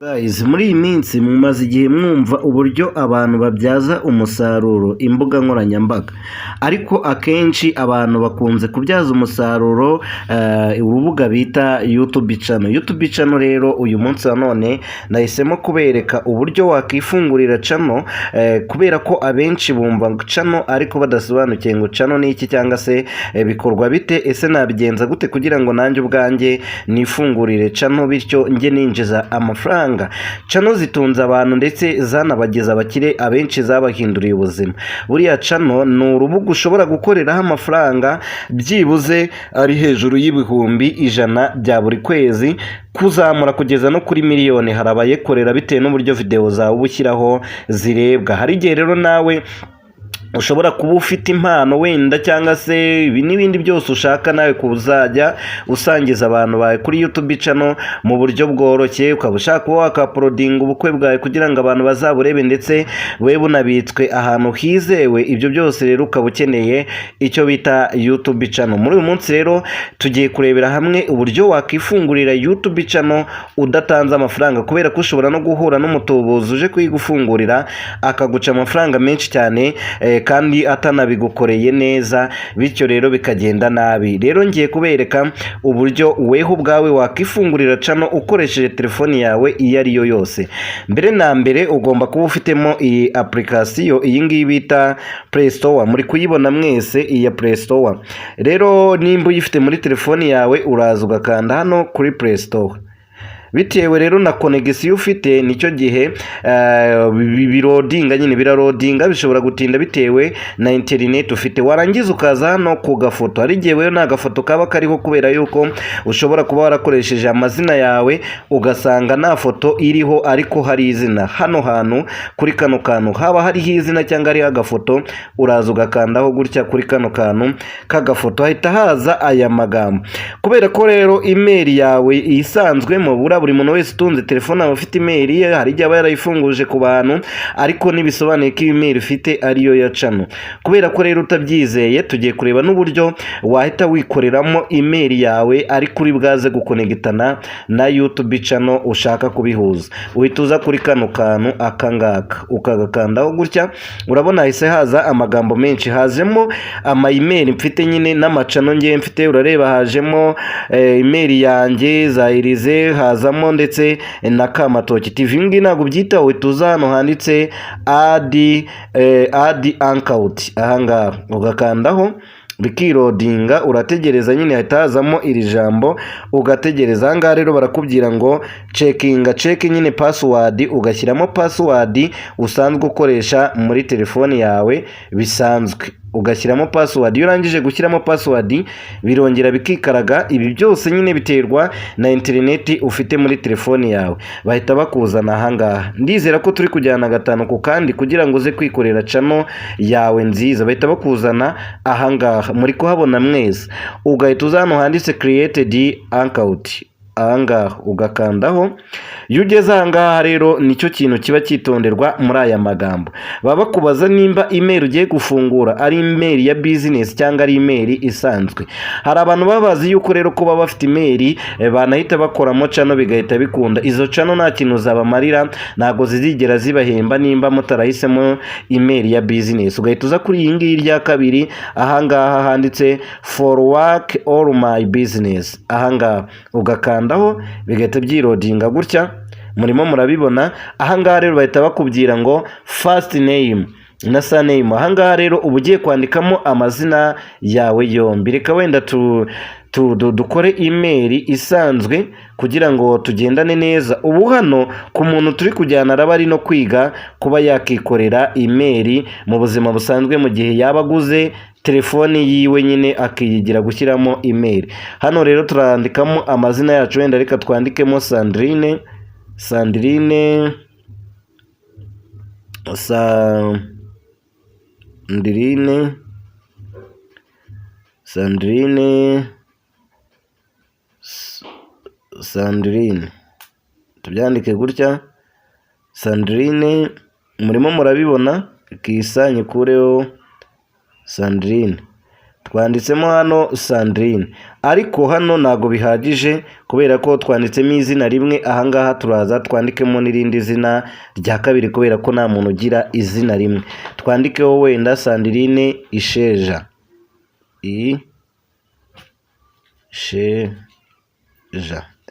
Guys, muri iyi minsi mumaze igihe mwumva uburyo abantu babyaza umusaruro imbuga nkoranyambaga, ariko akenshi abantu bakunze kubyaza umusaruro urubuga bita YouTube channel. YouTube channel rero uyu munsi wa none nahisemo kubereka uburyo wakifungurira channel, kubera ko abenshi bumva channel ariko badasobanukiye ngo channel ni iki cyangwa se bikorwa bite, ese nabigenza gute kugira ngo nanjye ubwanjye nifungurire channel bityo njye ninjiza amafaranga. Channel zitunze abantu ndetse zanabageza abakire abenshi zabahinduriye ubuzima. Buriya channel ni urubuga ushobora gukoreraho amafaranga byibuze ari hejuru y'ibihumbi 100 bya buri kwezi kuzamura kugeza no kuri miliyoni. Hari abayikorera bitewe n'uburyo video zawe ubushyiraho zirebwa. Hari igihe rero nawe ushobora kuba ufite impano wenda cyangwa se n'ibindi byose ushaka nawe kuzajya usangiza abantu bawe kuri YouTube channel mu buryo bworoshye, ukaba ushaka kuba wakaporodinga ubukwe bwawe kugira ngo abantu bazaburebe ndetse we bunabitswe ahantu hizewe. Ibyo byose rero ukaba ukeneye icyo bita YouTube channel. Muri uyu munsi rero tugiye kurebera hamwe uburyo wakifungurira YouTube channel udatanze amafaranga, kubera ko ushobora no guhura n'umutubuzi uje kuyigufungurira akaguca amafaranga menshi cyane kandi atanabigukoreye neza, bityo rero bikagenda nabi. Rero ngiye kubereka uburyo weho ubwawe wakifungurira channel ukoresheje telefoni yawe iyo ari yo yose. Mbere na mbere ugomba kuba ufitemo iyi application, iyi ngiyi bita Play Store. Muri kuyibona mwese iyi Play Store. Rero nimba uyifite muri telefoni yawe uraza ugakanda hano kuri Play Store. Bitewe rero na connection ufite nicyo gihe birodinga nyine birarodinga, bishobora gutinda bitewe na internet ufite. Warangiza ukaza hano ku gafoto. Hari gihe wewe n'agafoto kaba kariho, kubera yuko ushobora kuba warakoresheje amazina yawe ugasanga nta foto iriho ariko hari izina. Hano hantu kuri kano kantu haba hariho izina cyangwa ari agafoto, uraza ugakandaho gutya kuri kano kantu kagafoto, hahita haza aya magambo. Kubera ko rero email yawe isanzwe mu buri muntu wese utunze telefone aba afite email ye, hari igihe aba yarayifunguje ku bantu ariko nibisobanuye ko email ufite ariyo ya channel. Kubera ko rero utabyizeye, tugiye kureba n'uburyo wahita wikoreramo email yawe ariko uri bwaze gukonegitana na YouTube channel ushaka kubihuza. Uhita uza kuri kano kantu akangaka ukagakandaho gutya, urabona hise haza amagambo menshi, hazemo ama email mfite nyine n'amacano ngiye mfite. Urareba hajemo email yanjye za Irize, haza ndetse na Kamatoki TV. Ngi ntabwo byita, uhita uza hano handitse add account, ahangaha ugakandaho bikirodinga, urategereza nyine hahita hazamo iri jambo ugategereza. Ahangaha rero barakubwira ngo check nyine password, ugashyiramo password usanzwe ukoresha muri telefoni yawe bisanzwe, ugashyiramo password. Iyo urangije gushyiramo password birongera bikikaraga. Ibi byose nyine biterwa na internet ufite muri telefoni yawe, bahita bakuzana ahangaha. Ndizera ko turi kujyana gatanu ku kandi kugira ngo uze kwikorera channel yawe nziza. Bahita bakuzana ahangaha, muri kuhabona mwese. Ugahita uza hano handitse created account, ahangaha ugakandaho. Iyo ugeze ahangaha rero nicyo kintu kiba cyitonderwa muri aya magambo. Baba bakubaza nimba email ugiye gufungura ari email ya business cyangwa ari email isanzwe. Hari abantu babazi yuko rero kuba bafite email banahita bakoramo channel bigahita bikunda. Izo channel nta kintu zabamarira, ntago zizigera zibahemba nimba mutarahisemo email ya business. Ugahita uza kuri iyi ngiyi rya kabiri, ahangaha handitse for work or my business, ahangaha ugakandaho bigahita byirodinga gutya. Murimo murabibona ahangaha rero bahita bakubwira ngo first name na surname. Ahangaha rero uba ugiye kwandikamo amazina yawe yombi. Reka wenda dukore email isanzwe kugira ngo tugendane neza. Ubu hano ku muntu turi kujyana araba ari no kwiga kuba yakikorera email mu buzima busanzwe mu gihe yaba aguze telefoni yiwe nyine akiyigira gushyiramo email. Hano rero turandikamo amazina yacu, wenda reka twandikemo Sandrine tubyandike gutya Sandrine. Murimo murabibona, kisanye kureho Sandrine. twanditsemo hano Sandrine, ariko hano ntago bihagije kubera ko twanditsemo izina rimwe. Ahangaha turaza twandikemo n'irindi zina rya kabiri kubera ko nta muntu ugira izina rimwe. Twandikeho wenda Sandrine Isheja,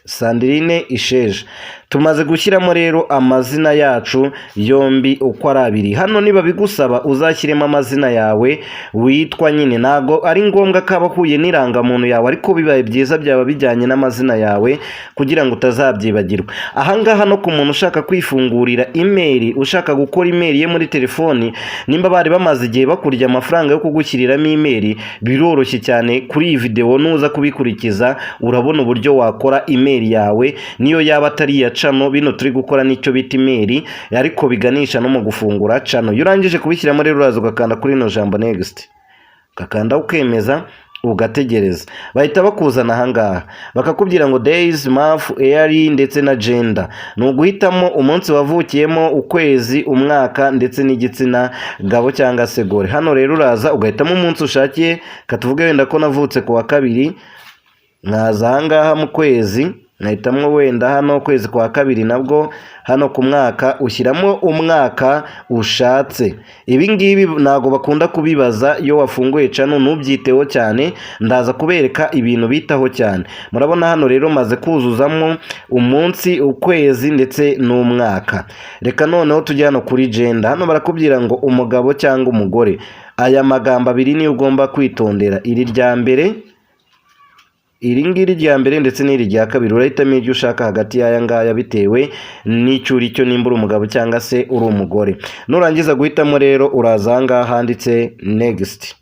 Sandrine Isheja. Tumaze gushyiramo rero amazina yacu yombi uko ari abiri. Hano niba bigusaba uzashyiremo amazina yawe witwa nyine, ntago ari ngombwa ko aba ahuye n'irangamuntu yawe, ariko bibaye byiza byaba bijyanye n'amazina yawe kugira ngo utazabyibagirwa. Ahangaha no ku muntu ushaka kwifungurira email, ushaka gukora email ye muri telefoni, nimba bari bamaze igihe bakurya amafaranga yo kugushyiriramo email, biroroshye cyane. Kuri iyi video nuza kubikurikiza urabona uburyo wakora email yawe, niyo yaba atari ya channel. Bino turi gukora nicyo bita email, ariko biganisha no mu gufungura channel. Iyo urangije kubishyiramo rero uraza ugakanda kuri ino jambo next, ukakanda ukemeza, ugategereza. Bahita bakuzana ahangaha bakakubwira ngo days, month, year ndetse na gender. Ni uguhitamo umunsi wavukiyemo, ukwezi, umwaka ndetse n'igitsina gabo cyangwa se gore. Hano rero uraza ugahitamo umunsi ushakiye, katuvuge wenda ko navutse ku wa 2, nkaza ahangaha mu kwezi, nahitamo wenda hano kwezi kwa 2. Nabwo hano ku mwaka ushyiramo umwaka ushatse. Ibi ngibi ntago bakunda kubibaza iyo wafunguye channel, nubyiteho cyane, ndaza kubereka ibintu bitaho cyane. Murabona hano rero maze kuzuzamo umunsi, ukwezi ndetse n'umwaka. Reka noneho tujye hano kuri gender. Hano barakubwira ngo umugabo cyangwa umugore. Aya magambo abiri niyo ugomba kwitondera, iri rya mbere, iri ngiri rya mbere ndetse n'iri rya kabiri. Urahitamo ibyo ushaka hagati y'aya ngaya bitewe n'icyo uri cyo, nimba uri umugabo cyangwa se uri umugore. Nurangiza guhitamo rero uraza ahangaha handitse next.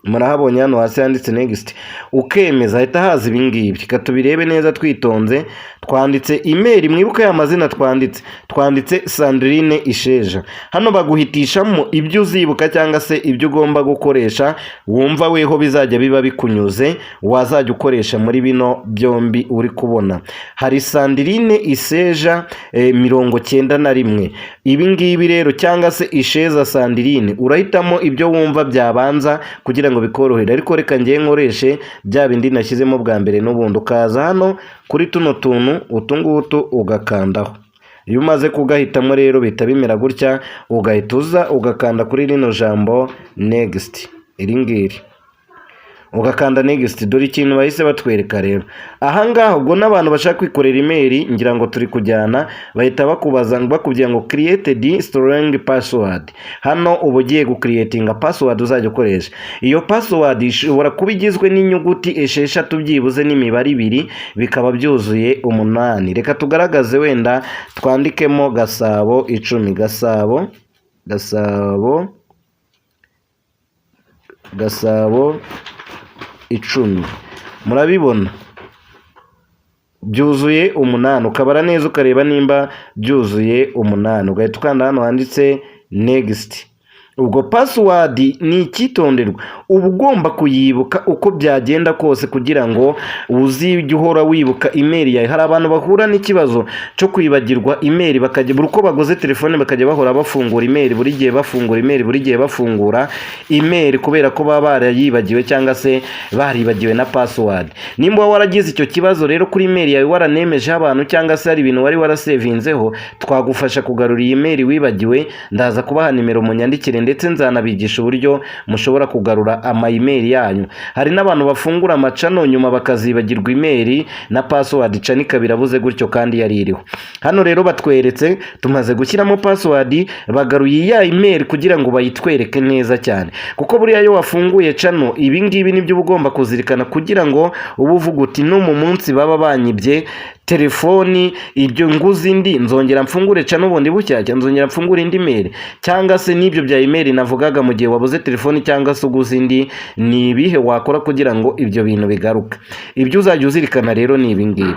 Murahabonye hano hasi handitse next, ukemeza. Hahita haza ibi ngibi, reka tubirebe neza twitonze. Twanditse email, mwibuka ya mazina twanditse Sandrine Isheja. Hano baguhitishamo ibyo uzibuka cyangwa se ibyo ugomba gukoresha wumva weho bizajya biba bikunyuze, wazajya ukoresha muri bino byombi uri kubona. Hari Sandrine Isheja 91. Ibi ngibi rero cyangwa se Isheza Sandrine, urahitamo ibyo wumva byabanza kugira ngo bikorohere, ariko reka ngiye nkoreshe bya bindi nashyizemo bwa mbere n'ubundi. Ukaza hano kuri tuno tuntu utungutu ugakandaho. Iyo umaze kugahitamo rero bihita bimera gutya, ugahita uza ugakanda kuri rino jambo next, iri ngiri ugakanda next. Dore ikintu bahise batwereka rero ahangaha. Ubwo n'abantu bashaka kwikorera email, ngira ngo turi kujyana, bahita bakubaza bakubwira ngo create the strong password. Hano uba ugiye gucreatinga password uzajya ukoresha. Iyo password ishobora kuba igizwe n'inyuguti 6 byibuze n'imibare 2, bikaba byuzuye 8. Reka tugaragaze wenda twandikemo Gasabo 10, Gasabo 10. Murabibona byuzuye 8. Ukabara neza ukareba nimba byuzuye 8, ugahita ukanda hano handitse next. Ubwo password ni icyitonderwa, uba ugomba kuyibuka uko byagenda kose kugira ngo uzijye uhora wibuka email yawe. Hari abantu bahura n'ikibazo cyo kwibagirwa email, bakajya buri uko bagoze telefone bakajya bahora bafungura email, buri gihe bafungura email, buri gihe bafungura email kubera ko baba barayibagiwe cyangwa se baribagiwe na password. Nimba waragize icyo kibazo rero kuri email yawe waranemeje abantu cyangwa se hari ibintu wari warasevinzeho, twagufasha kugarura iyi email wibagiwe. Ndaza kubaha nimero munyandikire ndetse nzanabigisha uburyo mushobora kugarura ama email yanyu. Hari n'abantu bafungura amacano nyuma bakazibagirwa email na password, cani kabirabuze gutyo kandi yari iriho. Hano rero batweretse tumaze gushyiramo password, bagaruye ya email kugira ngo bayitwereke neza cyane, kuko buriya yo wafunguye cano ibi ngibi nibyo ugomba kuzirikana kugira ngo ubuvuga uti no mu munsi baba banyibye telefoni ibyo nguzi indi nzongera mfungure cano ubundi bucyajya nzongera mfungure indi mail, cyangwa se nibyo bya email navugaga mu gihe wabuze telefoni cyangwa se uguze indi. Ni ibihe wakora kugira ngo ibyo bintu bigaruka? Ibyo uzajya uzirikana rero ni ibi ngibi.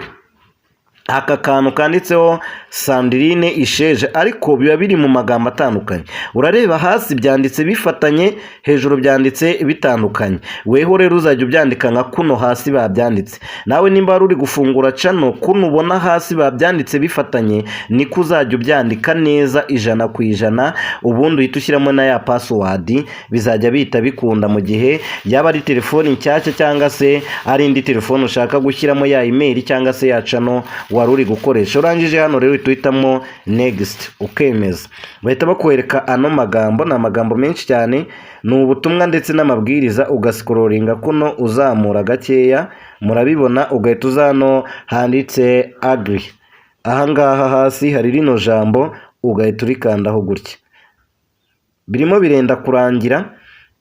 aka kantu kanditseho Sandrine Isheja ariko biba biri mu magambo atandukanye. Urareba hasi byanditse bifatanye, hejuru byanditse bitandukanye. Weho rero uzajya ubyandika nka kuno hasi babyanditse. Nawe nimba wari uri gufungura channel kuno ubona hasi babyanditse bifatanye, niko uzajya ubyandika neza 100%, ubundi uhita ushyiramo na ya password, bizajya bihita bikunda mu gihe yaba ari telefoni nshyashya cyangwa se ari indi telefoni ushaka gushyiramo ya email cyangwa se ya channel wari uri gukoresha. Urangije hano rero tuhitamo next ukemeza, bahita bakwereka ano magambo. Ni amagambo menshi cyane, ni ubutumwa ndetse n'amabwiriza. Ugascrollinga kuno uzamura gakeya, murabibona, ugahita uzano handitse agree. Ahangaha hasi hari rino jambo, ugahita urikandaho gutya. Birimo birenda kurangira.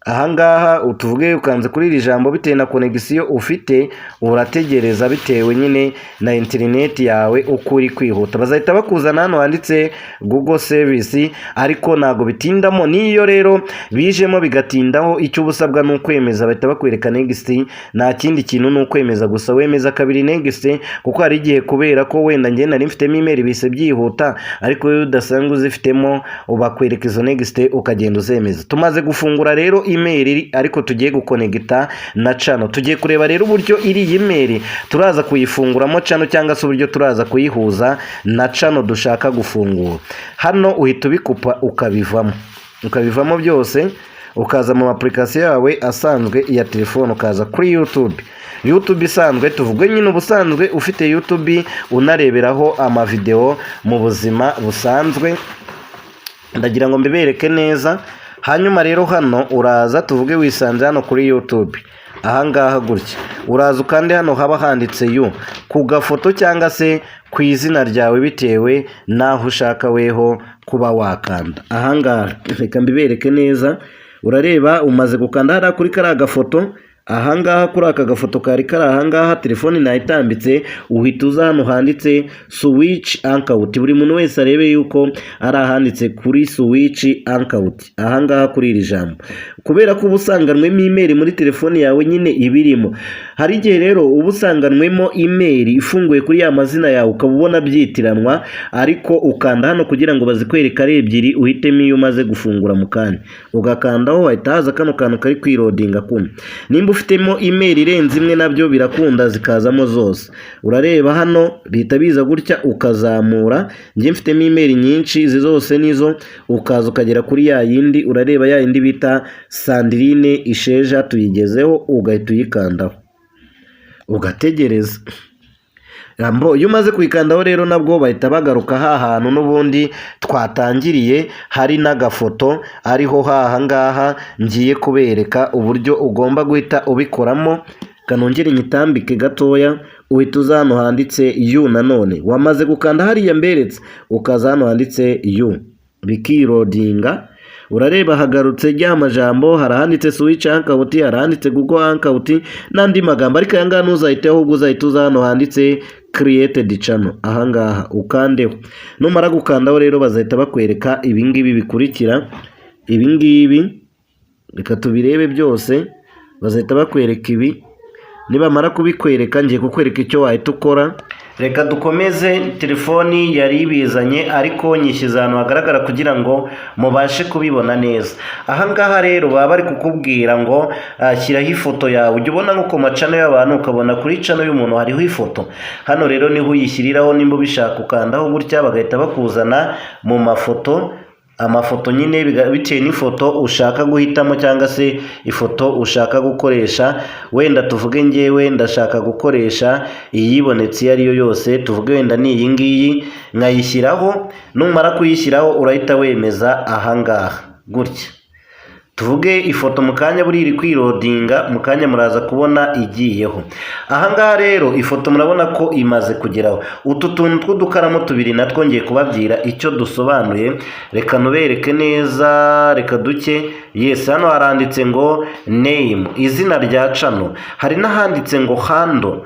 Ahangaha utuvuge ukanze kuri iri jambo bitewe na connection ufite, urategereza bitewe nyine na internet yawe uko uri kwihuta. Bazahita bakuzana hano handitse Google service, ariko nago bitindamo. Niyo rero bijemo bigatindaho, icyo ubusabwa ni ukwemeza. Bahita bakwereka next, nta kindi kintu ni ukwemeza gusa. Wemeza kabiri next, kuko hari igihe kubera ko wenda nge nari mfitemo email bise byihuta, ariko wewe udasanzwe uzifitemo ubakwereka izo next ukagenda uzemeza. Tumaze gufungura rero email, ariko tugiye gukonegita na channel. Tugiye kureba rero uburyo iri email turaza kuyifunguramo channel, cyangwa se uburyo turaza kuyihuza na channel dushaka gufungura. Hano uhita ubikupa ukabivamo byose, ukaza mu application yawe asanzwe ya telefone, ukaza kuri YouTube isanzwe. Tuvuge nyine ubusanzwe ufite YouTube unareberaho amavideo mu buzima busanzwe, ndagira ngo mbibereke neza. Hanyuma rero hano uraza, tuvuge wisanze hano kuri YouTube, ahangaha gutya uraza ukande hano haba handitse you ku gafoto cyangwa se ku izina ryawe bitewe naho ushaka weho kuba wakanda. Ahangaha reka mbibereke neza. Urareba umaze gukanda hariya kuri kariya gafoto, ahangaha kuri aka gafoto kari kari ahangaha, telefoni nayitambitse, uhita uza hano handitse switch account. Buri muntu wese arebe yuko ari ahanditse kuri switch account ahangaha kuri iri jambo, kubera ko ubusanganwemo email muri telefoni yawe nyine ibirimo. Hari igihe rero ubusanganwemo email ifunguye kuri ya mazina yawe ukabubona byitiranwa, ariko ukanda hano kugira ngo bazikwereka ari ebyiri, uhitemo iyo umaze gufungura mu kanya, ugakandaho wahita haza kano kantu kari kwirodinga kuno. Nimba ufitemo email irenze imwe nabyo birakunda zikazamo zose. Urareba hano bihita biza gutya, ukazamura. Ngiye mfitemo email nyinshi, izi zose nizo, ukaza ukagera kuri ya yindi. Urareba ya yindi bita Sandrine Isheja tuyigezeho, ugahita uyikandaho ugategereza. Iyo umaze kuyikandaho rero nabwo bahita bagaruka hantu n'ubundi twatangiriye, hari n'agafoto ariho hahangaha ngiye kubereka uburyo ugomba guhita ubikoramo. Kanongere nyitambike gatoya, uhita uza hano handitse you. Nanone wamaze gukanda hariya mberetse, ukaza hano handitse you bikirodinga. Urareba hagarutse rya majambo, harahanditse switch account, harahanditse Google account n'andi magambo, ariko aya ngaya ntuzahite ahubwo uzahita uza hano handitse created channel, ahangaha ukandeho. Numara gukandaho rero bazahita bakwereka ibingibi bikurikira. Ibingibi reka tubirebe byose, bazahita bakwereka ibi. Nibamara kubikwereka ngiye kukwereka icyo wahita ukora. Reka dukomeze. Telefoni yari ibizanye ariko nyishyize ahantu hagaragara kugira ngo mubashe kubibona neza. Ahangaha rero baba bari kukubwira ngo shyiraho ifoto yawe. Ujya ubona nko ku macano y'abantu ukabona kuri cano y'umuntu hariho ifoto. Hano rero niho uyishyiriraho, nimba ubishaka ukandaho gutya, bagahita bakuzana mu mafoto. Amafoto nyine bitewe n'ifoto ushaka guhitamo cyangwa se ifoto ushaka gukoresha. Wenda tuvuge ngewe ndashaka gukoresha iyibonetse iyo ariyo yose, tuvuge wenda ni iyi ngiyi, nkayishyiraho. Numara kuyishyiraho urahita wemeza ahangaha gutya. Tuvuge ifoto mu kanya buri iri kwirodinga, mu kanya muraza kubona igiyeho. Ahangaha rero ifoto murabona ko imaze kugeraho. Utu tuntu tw'udukaramo tubiri natwo ngiye kubabwira icyo dusobanuye. Reka nubereke neza, reka duke. Yes, hano haranditse ngo name, izina rya channel. Hari n'ahanditse ngo handle.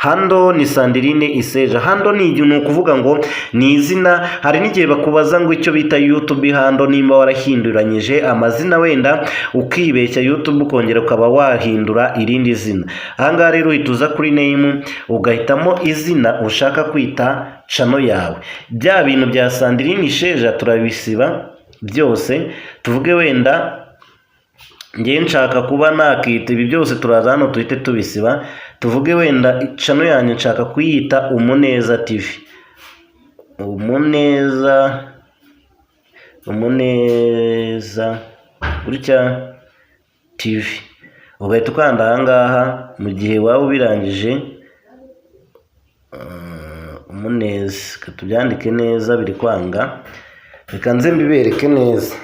Hando ni Sandrine Iseja. Hando ni ukuvuga ngo ni izina, hari n'igihe bakubaza ngo icyo bita YouTube hando, nimba warahinduranyije amazina wenda ukibeshya YouTube ukongera ukaba wahindura irindi zina. Ahangaha rero uhita uza kuri name ugahitamo izina ushaka kwita channel yawe. Bya bintu bya Sandrine Iseja turabisiba byose, tuvuge wenda ngiye nshaka kuba nakita ibi byose, turaza hano tuhite tubisiba. Tuvuge wenda channel yanjye nshaka kuyita Umuneza TV. Umuneza gutya TV. Ugahita ukanda ahangaha mu gihe waba ubirangije. Umuneza, tubyandike neza biri kwanga, reka nze mbibereke neza.